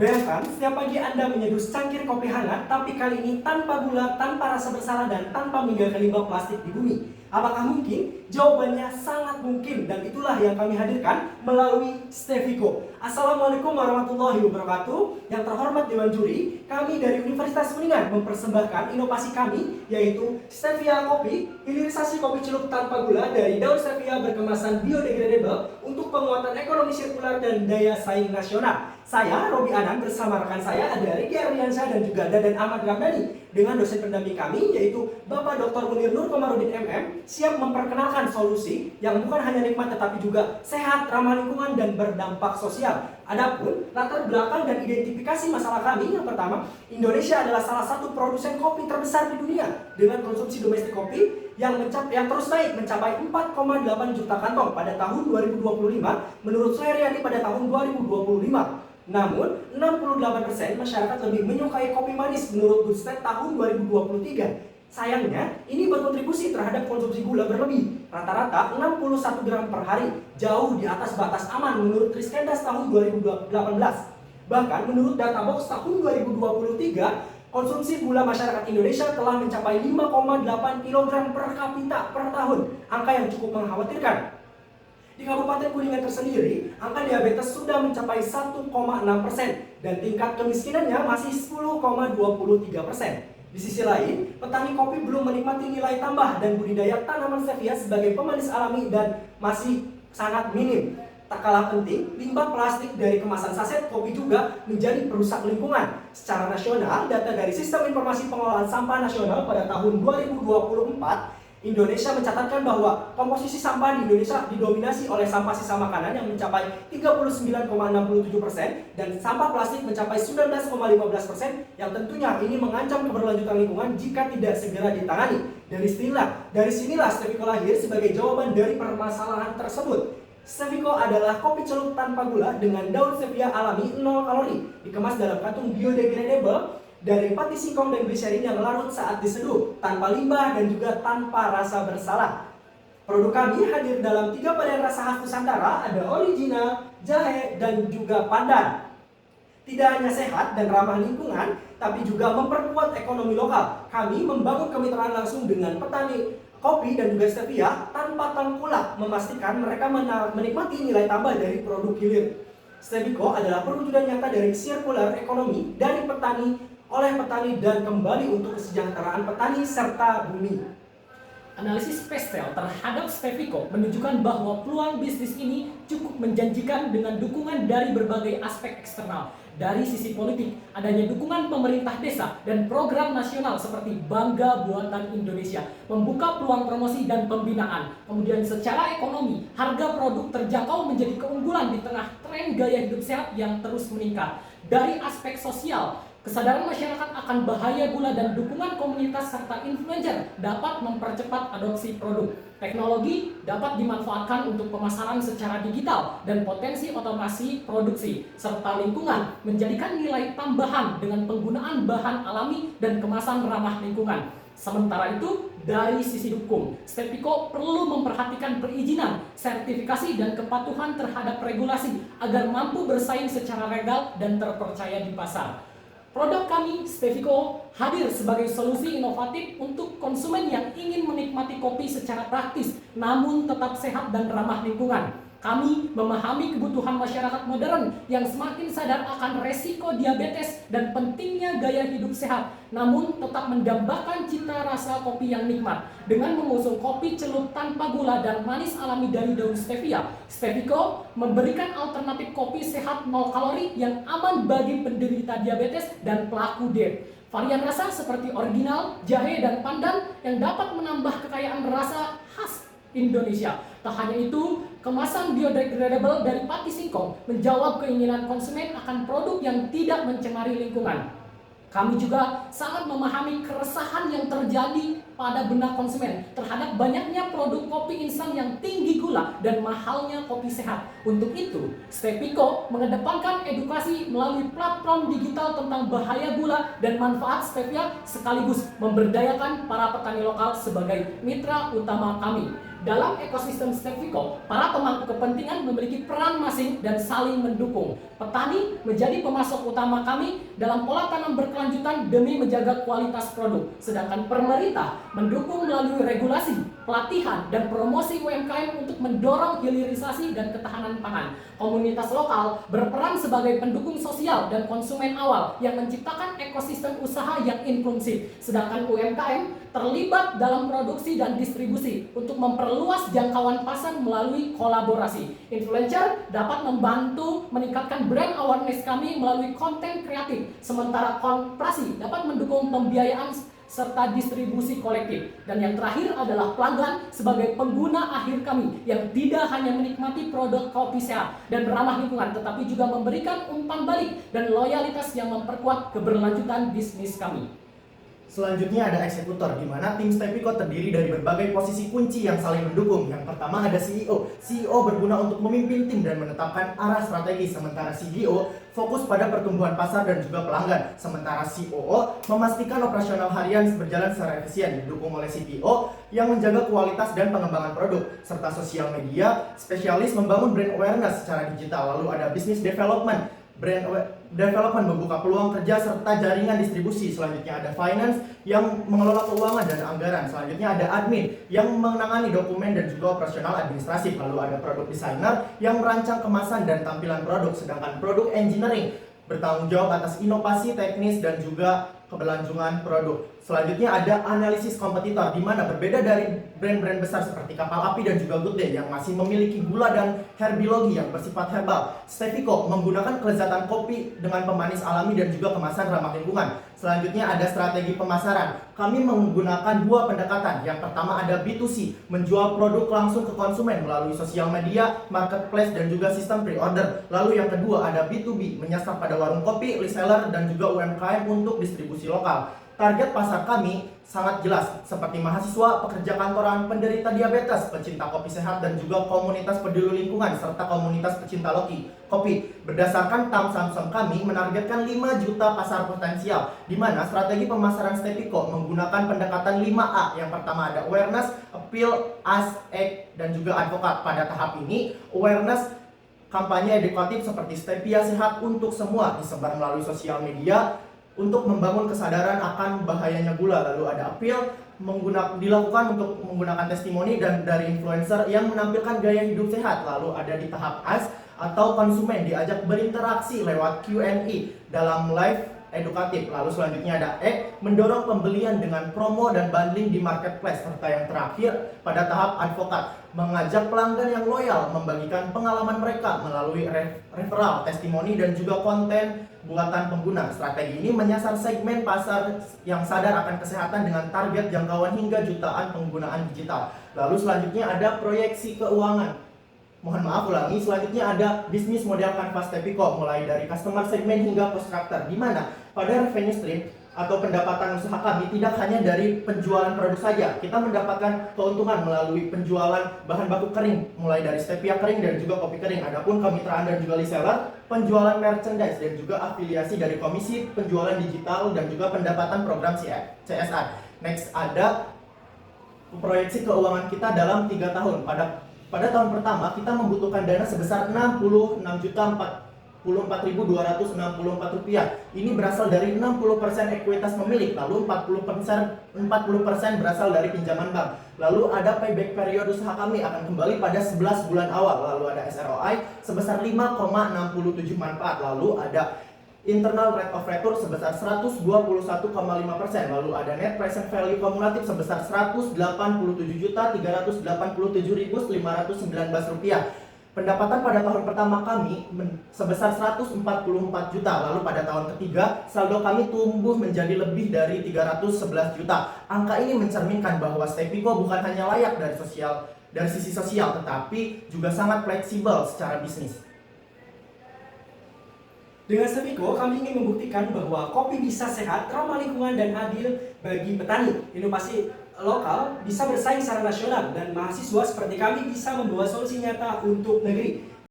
Bayangkan, setiap pagi Anda menyeduh secangkir kopi hangat, tapi kali ini tanpa gula, tanpa rasa bersalah, dan tanpa meninggalkan limbah plastik di bumi. Apakah mungkin? Jawabannya sangat mungkin, dan itulah yang kami hadirkan melalui Stevico. Assalamualaikum warahmatullahi wabarakatuh. Yang terhormat Dewan Juri, kami dari Universitas Kuningan mempersembahkan inovasi kami, yaitu Stevia Kopi, hilirisasi kopi celup tanpa gula dari daun stevia berkemasan biodegradable untuk penguatan ekonomi sirkular dan daya saing nasional. Saya, Robi Anan, bersama rekan saya ada Riki Ardiansyah dan juga Dadan Ahmad Ramdhani dengan dosen pendamping kami yaitu Bapak Dr. Munir Nur Komarudin MM, siap memperkenalkan solusi yang bukan hanya nikmat tetapi juga sehat, ramah lingkungan, dan berdampak sosial. Adapun latar belakang dan identifikasi masalah kami, yang pertama, Indonesia adalah salah satu produsen kopi terbesar di dunia dengan konsumsi domestik kopi yang terus naik mencapai 4,8 juta kantong pada tahun 2025 menurut Suharyani pada tahun 2025. Namun, 68% masyarakat lebih menyukai kopi manis menurut Goodstat tahun 2023. Sayangnya, ini berkontribusi terhadap konsumsi gula berlebih, rata-rata 61 gram per hari, jauh di atas batas aman menurut Riskendas tahun 2018. Bahkan, menurut data Box tahun 2023, konsumsi gula masyarakat Indonesia telah mencapai 5,8 kg per kapita per tahun, angka yang cukup mengkhawatirkan. Di Kabupaten Kuningan tersendiri, angka diabetes sudah mencapai 1,6% dan tingkat kemiskinannya masih 10,23%. Di sisi lain, petani kopi belum menikmati nilai tambah dan budidaya tanaman stevia sebagai pemanis alami dan masih sangat minim. Tak kalah penting, limbah plastik dari kemasan saset kopi juga menjadi perusak lingkungan. Secara nasional, data dari Sistem Informasi Pengelolaan Sampah Nasional pada tahun 2024, Indonesia mencatatkan bahwa komposisi sampah di Indonesia didominasi oleh sampah sisa makanan yang mencapai 39,67% dan sampah plastik mencapai 19,15%, yang tentunya ini mengancam keberlanjutan lingkungan jika tidak segera ditangani. Dari sinilah Stevico lahir sebagai jawaban dari permasalahan tersebut. Stevico adalah kopi celup tanpa gula dengan daun stevia alami 0 kalori, dikemas dalam kantung biodegradable dari pati singkong dan gliserin yang larut saat diseduh, tanpa limbah dan juga tanpa rasa bersalah. Produk kami hadir dalam 3 varian rasa khas Nusantara, ada original, jahe, dan juga pandan. Tidak hanya sehat dan ramah lingkungan, tapi juga memperkuat ekonomi lokal. Kami membangun kemitraan langsung dengan petani kopi dan juga stevia tanpa tengkulak, memastikan mereka menikmati nilai tambah dari produk hilir. Stevico adalah perwujudan nyata dari sirkular ekonomi dari petani oleh petani dan kembali untuk kesejahteraan petani serta bumi. Analisis Pestel terhadap Stevico menunjukkan bahwa peluang bisnis ini cukup menjanjikan dengan dukungan dari berbagai aspek eksternal. Dari sisi politik, adanya dukungan pemerintah desa dan program nasional seperti Bangga Buatan Indonesia membuka peluang promosi dan pembinaan. Kemudian secara ekonomi, harga produk terjangkau menjadi keunggulan di tengah tren gaya hidup sehat yang terus meningkat. Dari aspek sosial, kesadaran masyarakat akan bahaya gula dan dukungan komunitas serta influencer dapat mempercepat adopsi produk. Teknologi dapat dimanfaatkan untuk pemasaran secara digital dan potensi otomasi produksi, serta lingkungan menjadikan nilai tambahan dengan penggunaan bahan alami dan kemasan ramah lingkungan. Sementara itu, dari sisi hukum, Stevico perlu memperhatikan perizinan, sertifikasi, dan kepatuhan terhadap regulasi agar mampu bersaing secara legal dan terpercaya di pasar. Produk kami, Stevico, hadir sebagai solusi inovatif untuk konsumen yang ingin menikmati kopi secara praktis, namun tetap sehat dan ramah lingkungan. Kami memahami kebutuhan masyarakat modern yang semakin sadar akan resiko diabetes dan pentingnya gaya hidup sehat, namun tetap mendambakan cita rasa kopi yang nikmat. Dengan mengusung kopi celup tanpa gula dan manis alami dari daun stevia, Stevico memberikan alternatif kopi sehat 0 kalori yang aman bagi penderita diabetes dan pelaku diet. Varian rasa seperti original, jahe, dan pandan yang dapat menambah kekayaan rasa khas Indonesia. Tak hanya itu, kemasan biodegradable dari pati singkong menjawab keinginan konsumen akan produk yang tidak mencemari lingkungan. Kami juga sangat memahami keresahan yang terjadi pada benak konsumen terhadap banyaknya produk kopi instan yang tinggi gula dan mahalnya kopi sehat. Untuk itu, Steviko mengedepankan edukasi melalui platform digital tentang bahaya gula dan manfaat stevia sekaligus memberdayakan para petani lokal sebagai mitra utama kami. Dalam ekosistem Steviko, para pemangku kepentingan memiliki peran masing dan saling mendukung. Petani menjadi pemasok utama kami dalam pola tanam berkelanjutan demi menjaga kualitas produk. Sedangkan pemerintah mendukung melalui regulasi, pelatihan, dan promosi UMKM untuk mendorong hilirisasi dan ketahanan pangan. Komunitas lokal berperan sebagai pendukung sosial dan konsumen awal yang menciptakan ekosistem usaha yang inklusif. Sedangkan UMKM terlibat dalam produksi dan distribusi untuk memperluas jangkauan pasar melalui kolaborasi. Influencer dapat membantu meningkatkan brand awareness kami melalui konten kreatif, sementara koperasi dapat mendukung pembiayaan serta distribusi kolektif. Dan yang terakhir adalah pelanggan sebagai pengguna akhir kami yang tidak hanya menikmati produk kopi sehat dan ramah lingkungan, tetapi juga memberikan umpan balik dan loyalitas yang memperkuat keberlanjutan bisnis kami. Selanjutnya ada eksekutor, di mana tim Steviko terdiri dari berbagai posisi kunci yang saling mendukung. Yang pertama ada CEO. CEO berguna untuk memimpin tim dan menetapkan arah strategi, sementara CDO fokus pada pertumbuhan pasar dan juga pelanggan. Sementara COO memastikan operasional harian berjalan secara efisien, didukung oleh CTO yang menjaga kualitas dan pengembangan produk, serta sosial media, spesialis membangun brand awareness secara digital. Lalu ada business development. Brand development membuka peluang kerja serta jaringan distribusi. Selanjutnya ada finance yang mengelola keuangan dan anggaran. Selanjutnya ada admin yang menangani dokumen dan juga operasional administratif. Lalu ada product designer yang merancang kemasan dan tampilan produk. Sedangkan product engineering bertanggung jawab atas inovasi teknis dan juga keberlangsungan produk. Selanjutnya ada analisis kompetitor, di mana berbeda dari brand-brand besar seperti Kapal Api dan juga Good Day yang masih memiliki gula dan herbiologi yang bersifat herbal. Steviko menggunakan kelezatan kopi dengan pemanis alami dan juga kemasan ramah lingkungan. Selanjutnya ada strategi pemasaran. Kami menggunakan dua pendekatan. Yang pertama ada B2C, menjual produk langsung ke konsumen melalui sosial media, marketplace, dan juga sistem pre-order. Lalu yang kedua ada B2B, menyasar pada warung kopi, reseller, dan juga UMKM untuk distribusi lokal. Target pasar kami sangat jelas, seperti mahasiswa, pekerja kantoran, penderita diabetes, pecinta kopi sehat, dan juga komunitas peduli lingkungan, serta komunitas pecinta kopi. Berdasarkan Samsung kami menargetkan 5 juta pasar potensial, di mana strategi pemasaran Steviko menggunakan pendekatan 5A. Yang pertama ada awareness, appeal, ask, act, dan juga advokat. Pada tahap ini, awareness kampanye edukatif seperti stevia sehat untuk semua disebar melalui sosial media untuk membangun kesadaran akan bahayanya gula. Lalu ada appeal dilakukan untuk menggunakan testimoni dan dari influencer yang menampilkan gaya hidup sehat. Lalu ada di tahap ask atau konsumen diajak berinteraksi lewat Q&A dalam live edukatif. Lalu selanjutnya ada mendorong pembelian dengan promo dan bundling di marketplace. Serta yang terakhir pada tahap advokat, mengajak pelanggan yang loyal membagikan pengalaman mereka melalui referral, testimoni, dan juga konten buatan pengguna. Strategi ini menyasar segmen pasar yang sadar akan kesehatan dengan target jangkauan hingga jutaan penggunaan digital. Lalu selanjutnya ada proyeksi keuangan. Mohon maaf ulangi, selanjutnya ada bisnis model kanvas Steviko, mulai dari customer segment hingga cost structure, di mana pada revenue stream atau pendapatan usaha kami tidak hanya dari penjualan produk saja. Kita mendapatkan keuntungan melalui penjualan bahan baku kering, mulai dari stevia kering dan juga kopi kering. Adapun kemitraan dan juga reseller, penjualan merchandise dan juga afiliasi dari komisi penjualan digital dan juga pendapatan program CSR. Next ada proyeksi keuangan kita dalam 3 tahun. Pada tahun pertama kita membutuhkan dana sebesar Rp64.264. Ini berasal dari 60% ekuitas pemilik, lalu 40% berasal dari pinjaman bank. Lalu ada payback period usaha kami akan kembali pada 11 bulan awal. Lalu ada SROI sebesar 5,67 manfaat. Lalu ada internal rate of return sebesar 121,5%. Lalu ada net present value kumulatif sebesar Rp387.387.519. Pendapatan pada tahun pertama kami sebesar 144 juta. Lalu pada tahun ketiga saldo kami tumbuh menjadi lebih dari 311 juta. Angka ini mencerminkan bahwa Steviko bukan hanya layak dari sisi sosial, tetapi juga sangat fleksibel secara bisnis. Dengan Steviko, kami ingin membuktikan bahwa kopi bisa sehat, ramah lingkungan, dan adil bagi petani. Inovasi lokal bisa bersaing secara nasional dan mahasiswa seperti kami bisa membawa solusi nyata untuk negeri.